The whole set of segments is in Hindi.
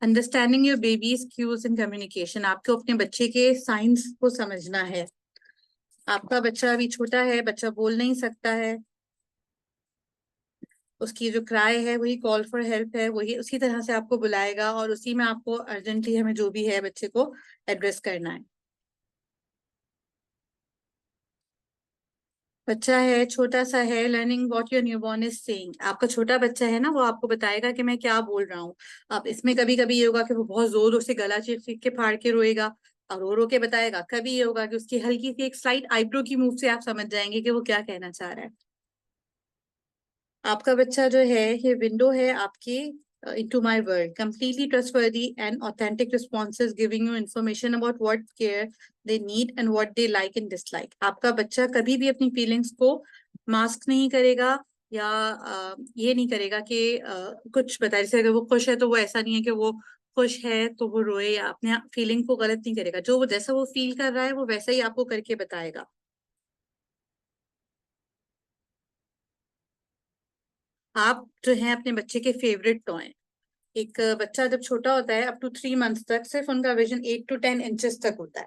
Understanding your babies cues in communication, आपको अपने बच्चे के साइंस को समझना है। आपका बच्चा अभी छोटा है, बच्चा बोल नहीं सकता है, उसकी जो क्राई है वही कॉल फॉर हेल्प है, वही उसी तरह से आपको बुलाएगा और उसी में आपको अर्जेंटली हमें जो भी है बच्चे को एड्रेस करना है। बच्चा है, छोटा सा है, learning what your newborn is saying. आपका छोटा बच्चा है ना, वो आपको बताएगा कि मैं क्या बोल रहा हूँ। अब इसमें कभी कभी ये होगा कि वो बहुत जोर जोर से गला चीख चीख के फाड़ के रोएगा और रो के बताएगा। कभी ये होगा कि उसकी हल्की सी एक स्लाइट आईब्रो की मूव से आप समझ जाएंगे कि वो क्या कहना चाह रहा है। आपका बच्चा जो है ये विंडो है आपकी into my world, completely trustworthy and authentic responses, giving you information about what care they need and what they like and dislike। आपका बच्चा कभी भी अपनी फीलिंग्स को मास्क नहीं करेगा या ये नहीं करेगा कि कुछ बताए। जैसे अगर वो खुश है तो वो ऐसा नहीं है कि वो खुश है तो वो रोए, या अपने फीलिंग को गलत नहीं करेगा। जो वो जैसा वो फील कर रहा है वो वैसा ही आपको करके बताएगा। आप जो है अपने बच्चे के फेवरेट टॉय, एक बच्चा जब छोटा होता है अप टू 3 मंथ्स तक सिर्फ उनका विजन 8 to 10 इंचेस तक होता है।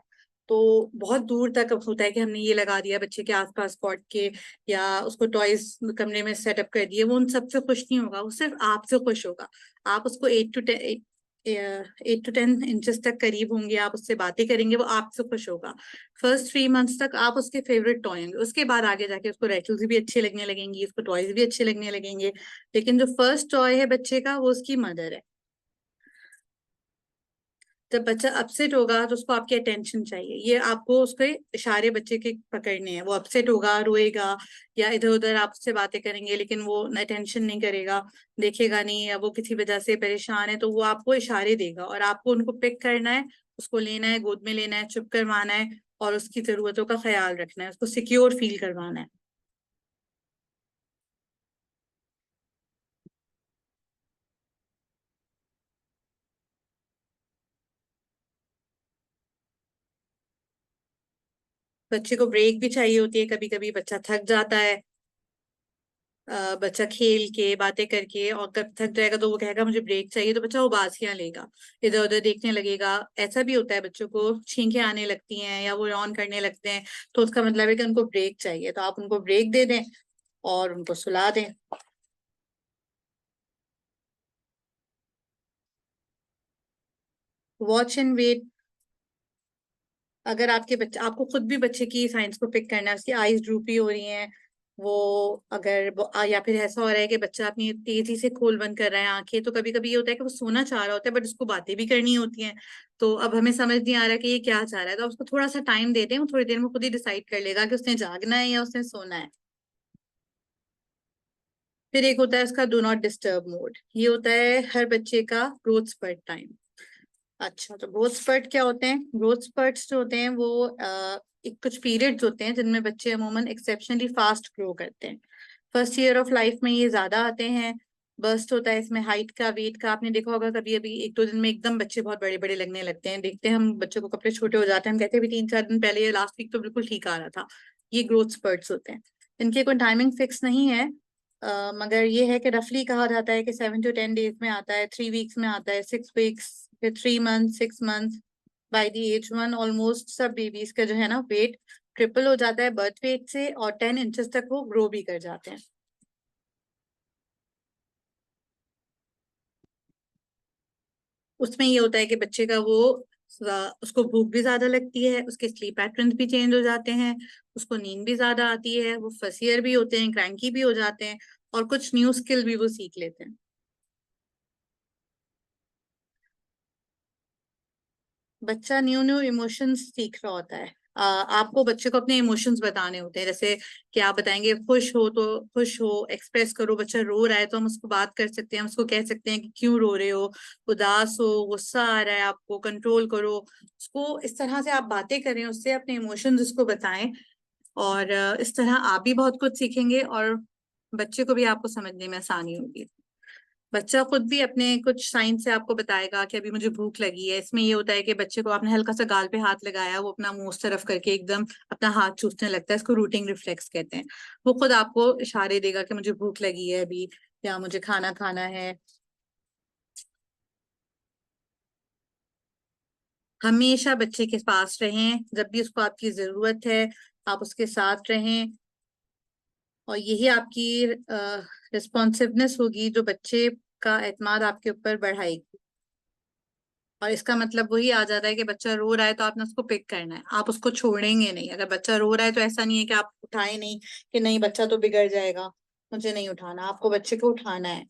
तो बहुत दूर तक अब होता है कि हमने ये लगा दिया बच्चे के आसपास पॉट के, या उसको टॉयज कमरे में सेटअप कर दिए। वो उन सबसे खुश नहीं होगा, वो सिर्फ आपसे खुश होगा। आप उसको 8 to 10 इंचेस तक करीब होंगे, आप उससे बातें करेंगे, वो आपसे खुश होगा। फर्स्ट 3 मंथ्स तक आप उसके फेवरेट टॉय होंगे। उसके बाद आगे जाके उसको रेटल्स भी अच्छे लगने लगेंगी, उसको टॉयज भी अच्छे लगने लगेंगे। लेकिन जो फर्स्ट टॉय है बच्चे का वो उसकी मदर है। जब बच्चा अपसेट होगा तो उसको आपकी अटेंशन चाहिए। ये आपको उसके इशारे बच्चे के पकड़ने हैं। वो अपसेट होगा, रोएगा या इधर उधर आपसे बातें करेंगे, लेकिन वो अटेंशन नहीं करेगा, देखेगा नहीं, या वो किसी वजह से परेशान है तो वो आपको इशारे देगा और आपको उनको पिक करना है, उसको लेना है, गोद में लेना है, चुप करवाना है और उसकी जरूरतों का ख्याल रखना है, उसको सिक्योर फील करवाना है। बच्चे को ब्रेक भी चाहिए होती है। कभी कभी बच्चा थक जाता है, बच्चा खेल के बातें करके, और कब थक जाएगा तो वो कहेगा मुझे ब्रेक चाहिए, तो बच्चा उबासियां लेगा, इधर उधर देखने लगेगा। ऐसा भी होता है बच्चों को छींकें आने लगती हैं या वो रॉन करने लगते हैं, तो उसका मतलब है कि उनको ब्रेक चाहिए। तो आप उनको ब्रेक दे दें और उनको सुला दें। वॉच एंड वेट, अगर आपके बच्चे, आपको खुद भी बच्चे की साइंस को पिक करना है, उसकी आईज ड्रूपी हो रही हैं, वो अगर या फिर ऐसा हो रहा है कि बच्चा अपनी तेजी से खोल बंद कर रहा है आंखें, तो कभी कभी ये होता है कि वो सोना चाह रहा होता है बट उसको बातें भी करनी होती हैं। तो अब हमें समझ नहीं आ रहा कि ये क्या चाह रहा है, तो आप उसको थोड़ा सा टाइम देते हैं, वो थोड़ी देर में खुद ही डिसाइड कर लेगा कि उसने जागना है या उसने सोना है। फिर एक होता है उसका डू नॉट डिस्टर्ब मोड। ये होता है हर बच्चे का ग्रोथ स्पर्ट टाइम। अच्छा, तो ग्रोथ स्पर्ट क्या होते हैं? ग्रोथ स्पर्ट्स जो होते हैं वो एक कुछ पीरियड्स होते हैं जिनमें बच्चे अमूमन एक्सेप्शनली फास्ट ग्रो करते हैं। फर्स्ट ईयर ऑफ लाइफ में ये ज्यादा आते हैं। बर्स्ट होता है इसमें हाइट का, वेट का। आपने देखा होगा कभी अभी 1 2 दिन में एकदम बच्चे बहुत बड़े बड़े लगने लगते हैं। देखते हैं हम बच्चों को कपड़े छोटे हो जाते हैं, हम कहते हैं भी 3 4 दिन पहले या लास्ट वीक तो बिल्कुल ठीक आ रहा था। ये ग्रोथ स्पर्ट्स होते हैं। इनकी कोई टाइमिंग फिक्स नहीं है, मगर ये है कि रफली कहा जाता है कि 7 to 10 डेज में आता है, 3 वीक्स में आता है, 6 वीक्स, फिर 3 month, 6 month. By the age 1 almost सब बेबीज का जो है ना वेट ट्रिपल हो जाता है बर्थ वेट से, और 10 इंचेस तक वो ग्रो भी कर जाते हैं। उसमें ये होता है कि बच्चे का वो उसको भूख भी ज्यादा लगती है, उसके स्लीप पैटर्न्स भी चेंज हो जाते हैं, उसको नींद भी ज्यादा आती है, वो फसियर भी होते हैं, क्रैंकी भी हो जाते हैं, और कुछ न्यू स्किल भी वो सीख लेते हैं। बच्चा न्यू न्यू इमोशंस सीख रहा होता है। आपको बच्चे को अपने इमोशंस बताने होते हैं। जैसे कि आप बताएंगे खुश हो तो खुश हो, एक्सप्रेस करो। बच्चा रो रहा है तो हम उसको बात कर सकते हैं, हम उसको कह सकते हैं कि क्यों रो रहे हो, उदास हो, गुस्सा आ रहा है, आपको कंट्रोल करो। उसको इस तरह से आप बातें करें, उससे अपने इमोशंस उसको बताएं, और इस तरह आप भी बहुत कुछ सीखेंगे और बच्चे को भी आपको समझने में आसानी होगी। बच्चा खुद भी अपने कुछ साइन से आपको बताएगा कि अभी मुझे भूख लगी है। इसमें ये होता है कि बच्चे को आपने हल्का सा गाल पे हाथ लगाया, वो अपना मुंह उस तरफ करके एकदम अपना हाथ चूसने लगता है। इसको रूटिंग रिफ्लेक्स कहते हैं। वो खुद आपको इशारे देगा कि मुझे भूख लगी है अभी, या मुझे खाना खाना है। हमेशा बच्चे के पास रहें, जब भी उसको आपकी जरूरत है आप उसके साथ रहें, और यही आपकी रिस्पॉन्सिवनेस होगी जो बच्चे का एतमाद आपके ऊपर बढ़ाएगी। और इसका मतलब वही आ जाता है कि बच्चा रो रहा है तो आपने उसको पिक करना है, आप उसको छोड़ेंगे नहीं। अगर बच्चा रो रहा है तो ऐसा नहीं है कि आप उठाए नहीं, कि नहीं बच्चा तो बिगड़ जाएगा, मुझे नहीं उठाना, आपको बच्चे को उठाना है।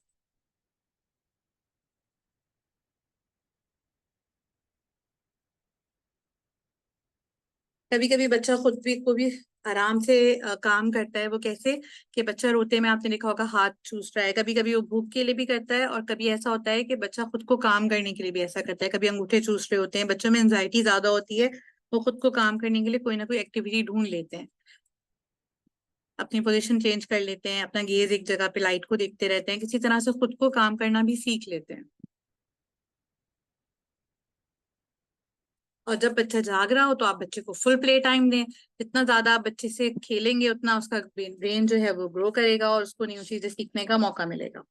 कभी कभी बच्चा खुद भी को भी आराम से काम करता है। वो कैसे, कि बच्चा रोते में आपने देखा होगा हाथ चूस रहा है, कभी कभी वो भूख के लिए भी करता है, और कभी ऐसा होता है कि बच्चा खुद को काम करने के लिए भी ऐसा करता है, कभी अंगूठे चूस रहे होते हैं, बच्चों में एंजाइटी ज्यादा होती है, वो खुद को काम करने के लिए कोई ना कोई एक्टिविटी ढूंढ लेते हैं, अपनी पोजीशन चेंज कर लेते हैं, अपना गेज एक जगह पे लाइट को देखते रहते हैं, किसी तरह से खुद को काम करना भी सीख लेते हैं। और जब बच्चा जाग रहा हो तो आप बच्चे को फुल प्ले टाइम दें। जितना ज्यादा आप बच्चे से खेलेंगे उतना उसका ब्रेन जो है वो ग्रो करेगा और उसको न्यू चीजें सीखने का मौका मिलेगा।